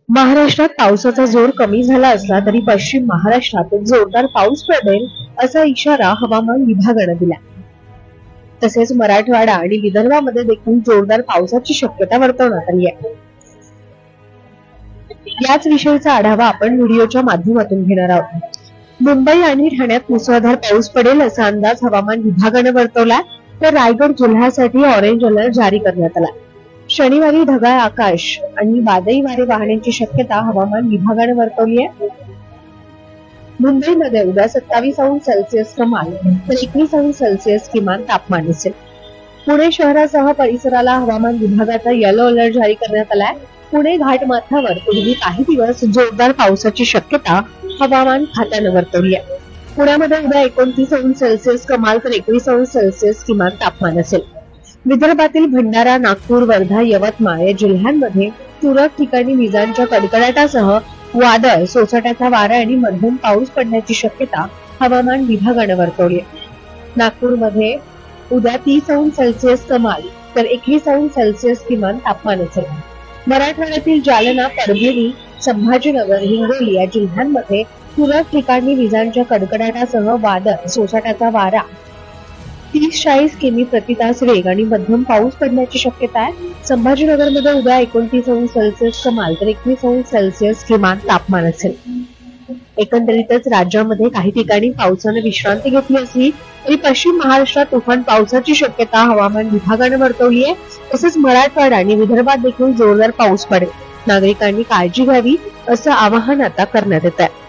महाराष्ट्रात पावसाचा जोर कमी झाला असला तरी पश्चिम महाराष्ट्रात जोरदार पाऊस पडेल असा इशारा हवामान विभागाने दिला। तसेच मराठवाडा आणि विदर्भामध्ये देखील जोरदार पावसाची शक्यता वर्तवण्यात आली आहे। याच विषयीचा आढावा आपण व्हिडिओच्या माध्यमातून घेणार आहोत। मुंबई आणि ठाण्यात मुसळधार पाऊस पडेल असा अंदाज हवामान विभागाने वर्तवला, तर रायगड जिल्ह्यासाठी ऑरेंज अलर्ट जारी करण्यात आला। शनिवारी ढगाळ आकाश आणि वादळी वारे वाहण्याची शक्यता हवामान विभागाने वर्तवली आहे। मुंबईमध्ये उद्या 27°C कमाल तर 21°C किमान तापमान असेल। पुणे शहरासह परिसराला हवामान विभागाचा येलो अलर्ट जारी करण्यात आलाय। पुणे घाटमाथ्यावर पुढील काही दिवस जोरदार पावसाची शक्यता हवामान खात्याने वर्तवली आहे। पुण्यामध्ये उद्या 29°C कमाल तर 21°C किमान तापमान असेल। विदर्भातील भंडारा, नागपूर, वर्धा, यवतमाळ या जिल्ह्यांमध्ये तुरळक ठिकाणी विजांच्या कडकडाटासह वादळ, सोसाट्याचा वारा आणि मध्यम पाऊस पडण्याची शक्यता हवामान विभागाने वर्तवली आहे। नागपूरमध्ये उद्या 30°C कमाल तर 21°C किमान तापमान असेल। मराठवाड्यातील जालना, परभणी, संभाजीनगर, हिंगोली या जिल्ह्यांमध्ये तुरळक ठिकाणी विजांच्या कडकडाटासह वादळ, सोसाट्याचा वारा 30-40 किमी प्रति तास वेग आणि मध्यम पाऊस पडण्याची शक्यता आहे। संभाजीनगरमध्ये उद्या 29°C कमाल तर 21°C किमान तापमान असेल। एकंदरीतच राज्यामध्ये काही ठिकाणी पावसाने विश्रांती घेतली असली तरी पश्चिम महाराष्ट्रात तुफान पावसाची शक्यता हवामान विभागाने वर्तवली आहे। तसेच मराठवाडा आणि विदर्भात देखील जोरदार पाऊस पडेल। नागरिकांनी काळजी घ्यावी असं आवाहन आता करण्यात येत आहे।